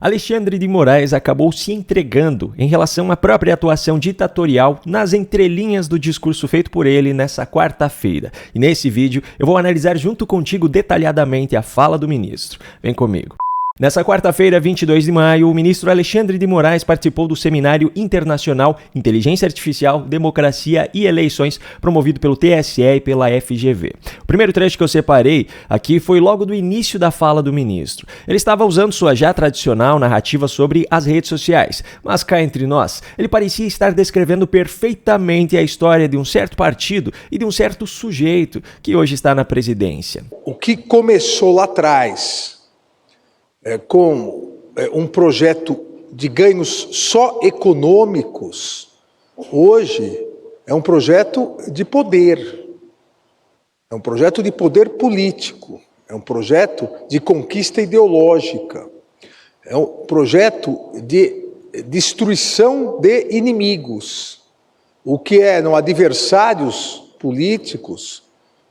Alexandre de Moraes acabou se entregando em relação à própria atuação ditatorial nas entrelinhas do discurso feito por ele nessa quarta-feira. E nesse vídeo eu vou analisar junto contigo detalhadamente a fala do ministro. Vem comigo. Nessa quarta-feira, 22 de maio, o ministro Alexandre de Moraes participou do Seminário Internacional Inteligência Artificial, Democracia e Eleições, promovido pelo TSE e pela FGV. O primeiro trecho que eu separei aqui foi logo do início da fala do ministro. Ele estava usando sua já tradicional narrativa sobre as redes sociais, mas cá entre nós, ele parecia estar descrevendo perfeitamente a história de um certo partido e de um certo sujeito que hoje está na presidência. O que começou lá atrás com um projeto de ganhos só econômicos, hoje é um projeto de poder, é um projeto de poder político, é um projeto de conquista ideológica, é um projeto de destruição de inimigos. O que eram adversários políticos,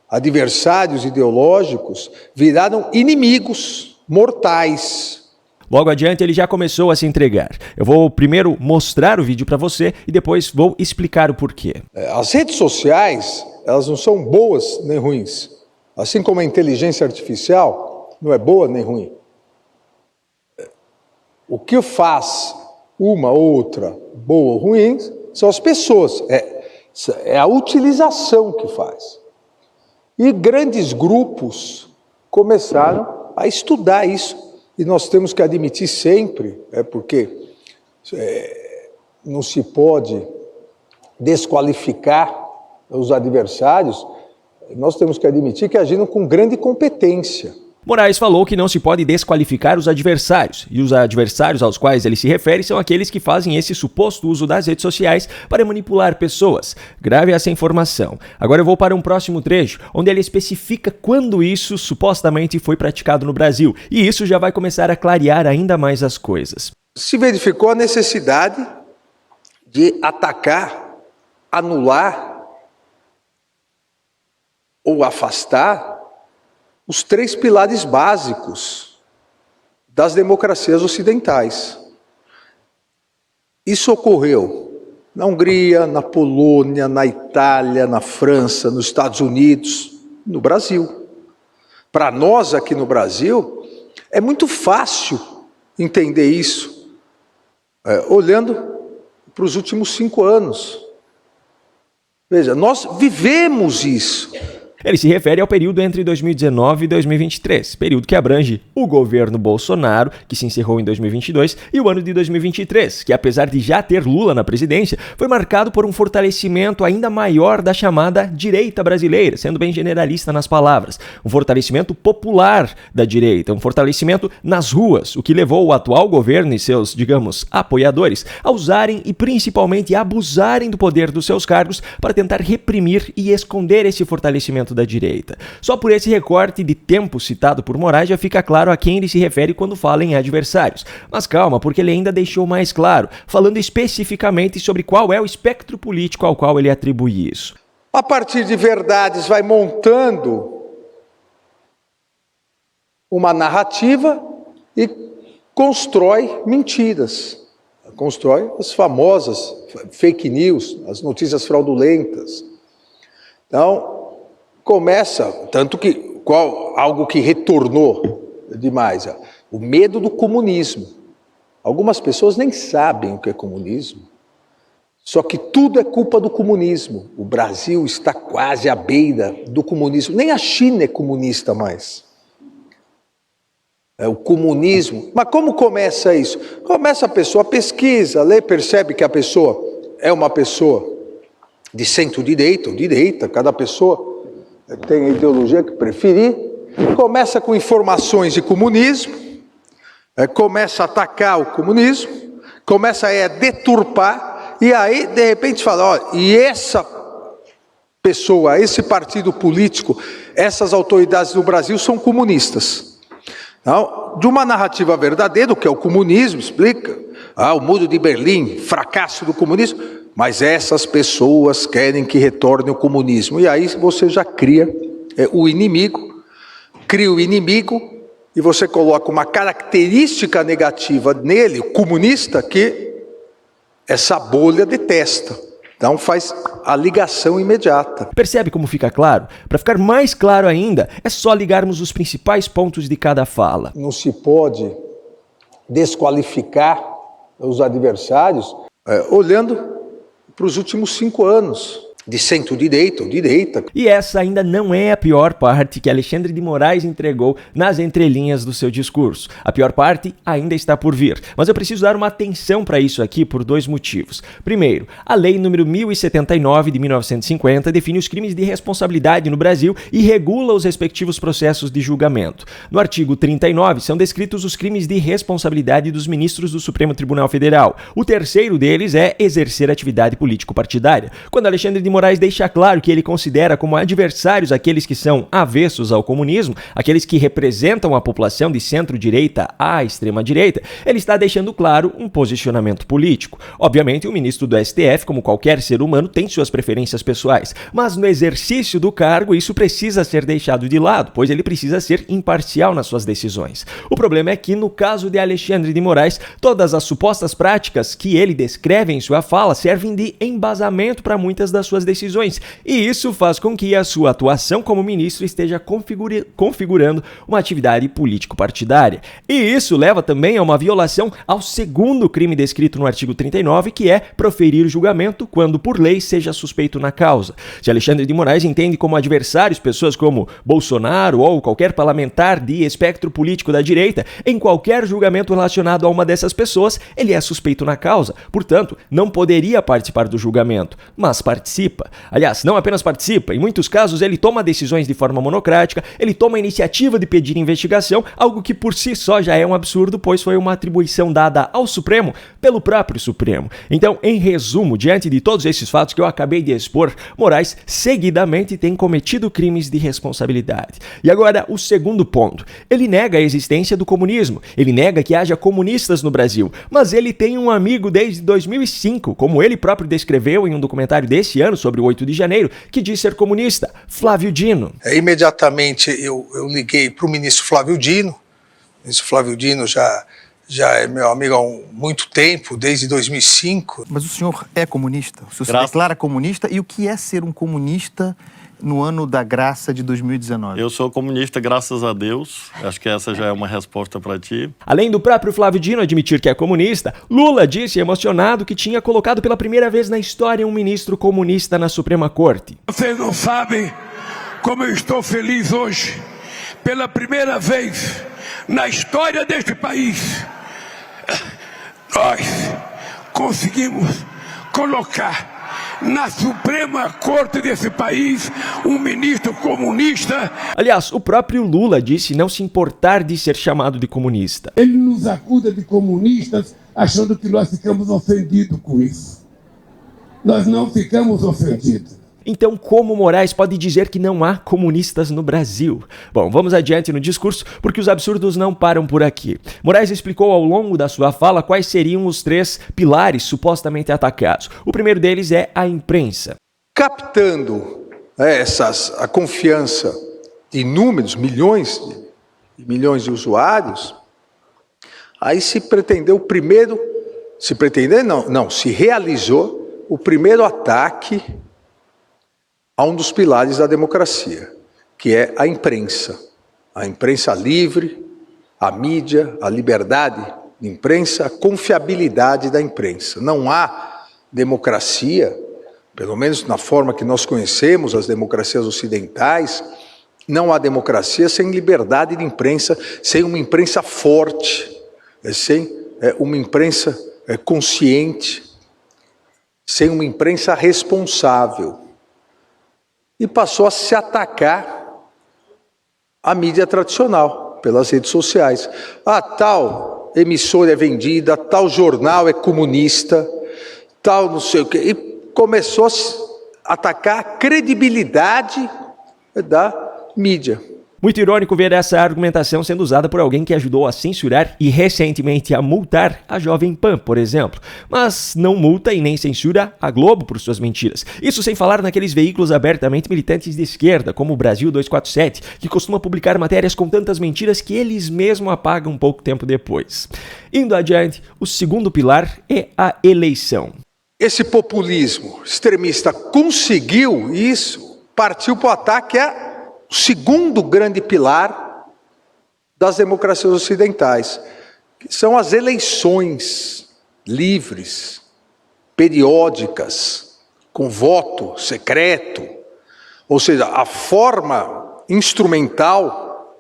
adversários ideológicos, viraram inimigos mortais. Logo adiante ele já começou a se entregar. Eu vou primeiro mostrar o vídeo para você e depois vou explicar o porquê. As redes sociais, elas não são boas nem ruins. Assim como a inteligência artificial não é boa nem ruim. O que faz uma ou outra boa ou ruim são as pessoas. É a utilização que faz. E grandes grupos começaram a estudar isso, e nós temos que admitir sempre, porque não se pode desqualificar os adversários, nós temos que admitir que agiram com grande competência. Moraes falou que não se pode desqualificar os adversários, e os adversários aos quais ele se refere são aqueles que fazem esse suposto uso das redes sociais para manipular pessoas. Grave essa informação. Agora eu vou para um próximo trecho, onde ele especifica quando isso supostamente foi praticado no Brasil, e isso já vai começar a clarear ainda mais as coisas. Se verificou a necessidade de atacar, anular ou afastar os três pilares básicos das democracias ocidentais. Isso ocorreu na Hungria, na Polônia, na Itália, na França, nos Estados Unidos, no Brasil. Para nós aqui no Brasil, é muito fácil entender isso, olhando para os últimos 5 anos. Veja, nós vivemos isso. Ele se refere ao período entre 2019 e 2023, período que abrange o governo Bolsonaro, que se encerrou em 2022, e o ano de 2023, que apesar de já ter Lula na presidência, foi marcado por um fortalecimento ainda maior da chamada direita brasileira, sendo bem generalista nas palavras. Um fortalecimento popular da direita, um fortalecimento nas ruas, o que levou o atual governo e seus, digamos, apoiadores a usarem e principalmente abusarem do poder dos seus cargos para tentar reprimir e esconder esse fortalecimento da direita. Só por esse recorte de tempo citado por Moraes já fica claro a quem ele se refere quando fala em adversários. Mas calma, porque ele ainda deixou mais claro, falando especificamente sobre qual é o espectro político ao qual ele atribui isso. A partir de verdades vai montando uma narrativa e constrói mentiras. Constrói as famosas fake news, as notícias fraudulentas. Então, começa, tanto que, algo que retornou demais, o medo do comunismo. Algumas pessoas nem sabem o que é comunismo, só que tudo é culpa do comunismo. O Brasil está quase à beira do comunismo, nem a China é comunista mais. É o comunismo. Mas como começa isso? Começa a pessoa pesquisa, lê, percebe que a pessoa é uma pessoa de centro-direita ou direita, cada pessoa tem a ideologia que preferir, começa com informações de comunismo, começa a atacar o comunismo, começa a deturpar, e aí de repente fala, olha, e essa pessoa, esse partido político, essas autoridades do Brasil são comunistas. Então, de uma narrativa verdadeira, o que é o comunismo, explica, o Muro de Berlim, fracasso do comunismo, mas essas pessoas querem que retorne o comunismo. E aí você já cria o inimigo, e você coloca uma característica negativa nele, o comunista, que essa bolha detesta. Então faz a ligação imediata. Percebe como fica claro? Para ficar mais claro ainda, é só ligarmos os principais pontos de cada fala. Não se pode desqualificar os adversários olhando para os últimos 5 anos. De centro-direita ou direita. E essa ainda não é a pior parte que Alexandre de Moraes entregou nas entrelinhas do seu discurso. A pior parte ainda está por vir. Mas eu preciso dar uma atenção para isso aqui por 2 motivos. Primeiro, a Lei número 1079 de 1950 define os crimes de responsabilidade no Brasil e regula os respectivos processos de julgamento. No artigo 39 são descritos os crimes de responsabilidade dos ministros do Supremo Tribunal Federal. O terceiro deles é exercer atividade político-partidária. Quando Alexandre de Moraes deixa claro que ele considera como adversários aqueles que são avessos ao comunismo, aqueles que representam a população de centro-direita à extrema-direita, ele está deixando claro um posicionamento político. Obviamente, o ministro do STF, como qualquer ser humano, tem suas preferências pessoais, mas no exercício do cargo isso precisa ser deixado de lado, pois ele precisa ser imparcial nas suas decisões. O problema é que, no caso de Alexandre de Moraes, todas as supostas práticas que ele descreve em sua fala servem de embasamento para muitas das suas decisões, e isso faz com que a sua atuação como ministro esteja configurando uma atividade político-partidária. E isso leva também a uma violação ao segundo crime descrito no artigo 39, que é proferir julgamento quando por lei seja suspeito na causa. Se Alexandre de Moraes entende como adversários pessoas como Bolsonaro ou qualquer parlamentar de espectro político da direita, em qualquer julgamento relacionado a uma dessas pessoas, ele é suspeito na causa, portanto, não poderia participar do julgamento, mas participa. Aliás, não apenas participa, em muitos casos ele toma decisões de forma monocrática, ele toma a iniciativa de pedir investigação, algo que por si só já é um absurdo, pois foi uma atribuição dada ao Supremo pelo próprio Supremo. Então, em resumo, diante de todos esses fatos que eu acabei de expor, Moraes seguidamente tem cometido crimes de responsabilidade. E agora, o segundo ponto. Ele nega a existência do comunismo, ele nega que haja comunistas no Brasil, mas ele tem um amigo desde 2005, como ele próprio descreveu em um documentário desse ano sobre o 8 de janeiro, que diz ser comunista, Flávio Dino. Imediatamente eu liguei para o ministro Flávio Dino. O ministro Flávio Dino já é meu amigo há muito tempo, desde 2005. Mas o senhor é comunista? O senhor se declara comunista? E o que é ser um comunista no ano da graça de 2019? Eu sou comunista, graças a Deus. Acho que essa já é uma resposta para ti. Além do próprio Flávio Dino admitir que é comunista, Lula disse emocionado que tinha colocado pela primeira vez na história um ministro comunista na Suprema Corte. Vocês não sabem como eu estou feliz hoje. Pela primeira vez na história deste país, nós conseguimos colocar na Suprema Corte desse país um ministro comunista. Aliás, o próprio Lula disse não se importar de ser chamado de comunista. Ele nos acusa de comunistas achando que nós ficamos ofendidos com isso. Nós não ficamos ofendidos. Então, como Moraes pode dizer que não há comunistas no Brasil? Bom, vamos adiante no discurso, porque os absurdos não param por aqui. Moraes explicou ao longo da sua fala quais seriam os 3 pilares supostamente atacados. O primeiro deles é a imprensa. Captando a confiança de inúmeros milhões e milhões de usuários, aí se realizou o primeiro ataque a um dos pilares da democracia, que é a imprensa livre, a mídia, a liberdade de imprensa, a confiabilidade da imprensa. Não há democracia, pelo menos na forma que nós conhecemos as democracias ocidentais, não há democracia sem liberdade de imprensa, sem uma imprensa forte, sem uma imprensa consciente, sem uma imprensa responsável. E passou a se atacar a mídia tradicional, pelas redes sociais. Tal emissora é vendida, tal jornal é comunista, tal não sei o quê. E começou a atacar a credibilidade da mídia. Muito irônico ver essa argumentação sendo usada por alguém que ajudou a censurar e recentemente a multar a Jovem Pan, por exemplo. Mas não multa e nem censura a Globo por suas mentiras. Isso sem falar naqueles veículos abertamente militantes de esquerda, como o Brasil 247, que costuma publicar matérias com tantas mentiras que eles mesmos apagam pouco tempo depois. Indo adiante, o segundo pilar é a eleição. Esse populismo extremista conseguiu isso, partiu para o ataque o segundo grande pilar das democracias ocidentais, que são as eleições livres, periódicas, com voto secreto, ou seja, a forma instrumental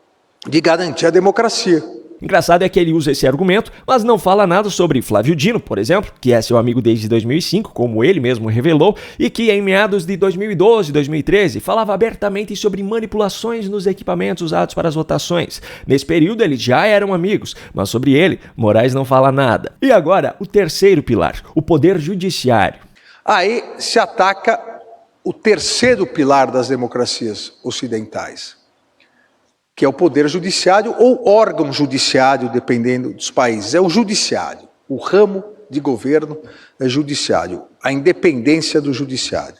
de garantir a democracia. Engraçado é que ele usa esse argumento, mas não fala nada sobre Flávio Dino, por exemplo, que é seu amigo desde 2005, como ele mesmo revelou, e que em meados de 2012 e 2013 falava abertamente sobre manipulações nos equipamentos usados para as votações. Nesse período eles já eram amigos, mas sobre ele, Moraes não fala nada. E agora, o terceiro pilar, o poder judiciário. Aí se ataca o terceiro pilar das democracias ocidentais, que é o poder judiciário ou órgão judiciário, dependendo dos países. É o judiciário, o ramo de governo é judiciário, a independência do judiciário.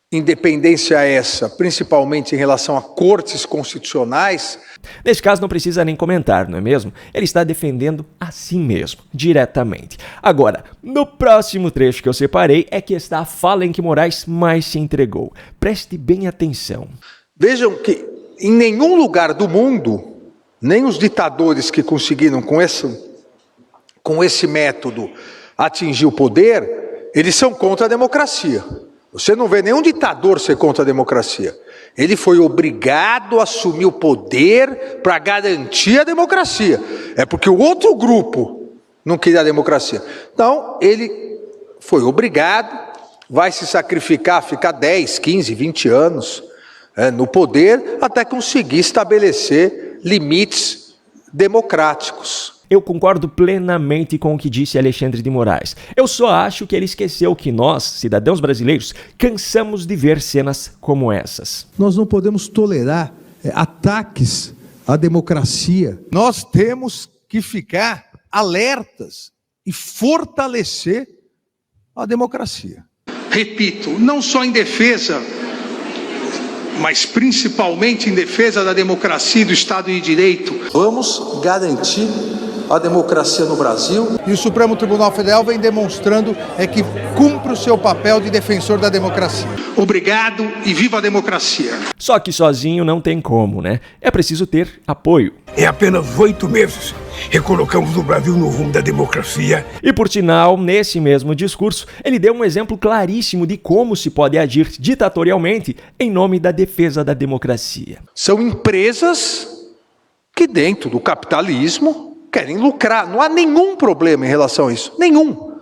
Independência essa, principalmente em relação a cortes constitucionais. Nesse caso não precisa nem comentar, não é mesmo? Ele está defendendo a si mesmo, diretamente. Agora, no próximo trecho que eu separei é que está a fala em que Moraes mais se entregou. Preste bem atenção. Vejam que em nenhum lugar do mundo, nem os ditadores que conseguiram com esse método atingir o poder, eles são contra a democracia. Você não vê nenhum ditador ser contra a democracia. Ele foi obrigado a assumir o poder para garantir a democracia. É porque o outro grupo não queria a democracia. Então, ele foi obrigado, vai se sacrificar, ficar 10, 15, 20 anos no poder, até conseguir estabelecer limites democráticos. Eu concordo plenamente com o que disse Alexandre de Moraes. Eu só acho que ele esqueceu que nós, cidadãos brasileiros, cansamos de ver cenas como essas. Nós não podemos tolerar ataques à democracia. Nós temos que ficar alertas e fortalecer a democracia. Repito, não só em defesa, mas principalmente em defesa da democracia e do Estado de Direito. Vamos garantir a democracia no Brasil. E o Supremo Tribunal Federal vem demonstrando que cumpre o seu papel de defensor da democracia. Obrigado e viva a democracia. Só que sozinho não tem como, né? É preciso ter apoio. Em apenas 8 meses, recolocamos o Brasil no rumo da democracia. E por sinal, nesse mesmo discurso, ele deu um exemplo claríssimo de como se pode agir ditatorialmente em nome da defesa da democracia. São empresas que dentro do capitalismo querem lucrar. Não há nenhum problema em relação a isso. Nenhum.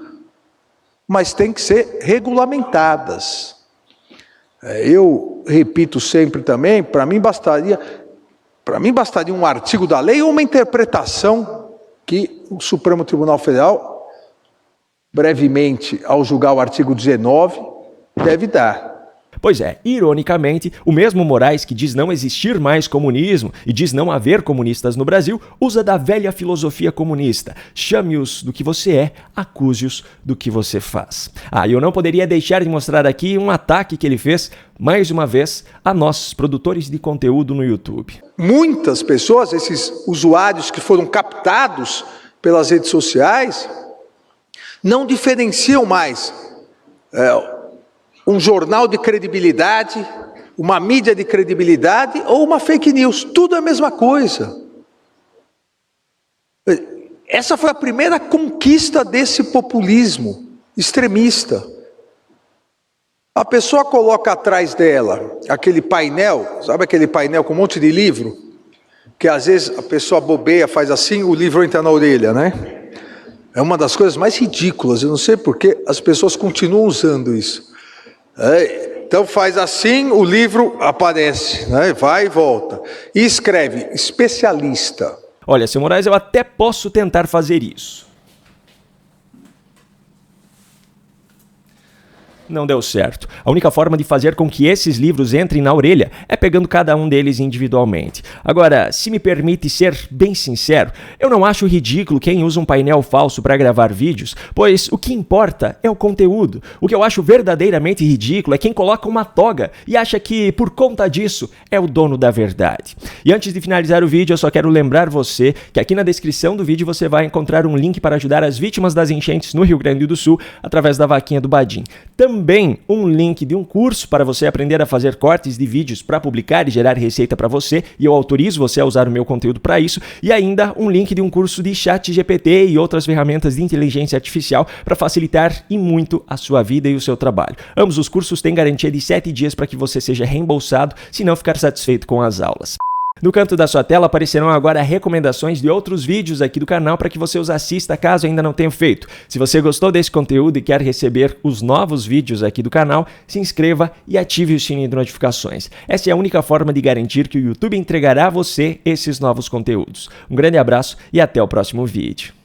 Mas tem que ser regulamentadas. Eu repito sempre também, para mim bastaria um artigo da lei ou uma interpretação que o Supremo Tribunal Federal, brevemente, ao julgar o artigo 19, deve dar. Pois é, ironicamente, o mesmo Moraes que diz não existir mais comunismo e diz não haver comunistas no Brasil, usa da velha filosofia comunista. Chame-os do que você é, acuse-os do que você faz. E eu não poderia deixar de mostrar aqui um ataque que ele fez, mais uma vez, a nós, produtores de conteúdo no YouTube. Muitas pessoas, esses usuários que foram captados pelas redes sociais, não diferenciam mais um jornal de credibilidade, uma mídia de credibilidade ou uma fake news. Tudo é a mesma coisa. Essa foi a primeira conquista desse populismo extremista. A pessoa coloca atrás dela aquele painel, sabe aquele painel com um monte de livro? Que às vezes a pessoa bobeia, faz assim, o livro entra na orelha, né? É uma das coisas mais ridículas, eu não sei por que as pessoas continuam usando isso. Então faz assim, o livro aparece, né? Vai e volta. E escreve, especialista. Olha, seu Moraes, eu até posso tentar fazer isso. não deu certo. A única forma de fazer com que esses livros entrem na orelha é pegando cada um deles individualmente. Agora, se me permite ser bem sincero, eu não acho ridículo quem usa um painel falso para gravar vídeos, pois o que importa é o conteúdo. O que eu acho verdadeiramente ridículo é quem coloca uma toga e acha que, por conta disso, é o dono da verdade. E antes de finalizar o vídeo, eu só quero lembrar você que aqui na descrição do vídeo você vai encontrar um link para ajudar as vítimas das enchentes no Rio Grande do Sul através da vaquinha do Badim. Também um link de um curso para você aprender a fazer cortes de vídeos para publicar e gerar receita para você, e eu autorizo você a usar o meu conteúdo para isso, e ainda um link de um curso de ChatGPT e outras ferramentas de inteligência artificial para facilitar e muito a sua vida e o seu trabalho. Ambos os cursos têm garantia de 7 dias para que você seja reembolsado se não ficar satisfeito com as aulas. No canto da sua tela aparecerão agora recomendações de outros vídeos aqui do canal para que você os assista caso ainda não tenha feito. Se você gostou desse conteúdo e quer receber os novos vídeos aqui do canal, se inscreva e ative o sininho de notificações. Essa é a única forma de garantir que o YouTube entregará a você esses novos conteúdos. Um grande abraço e até o próximo vídeo.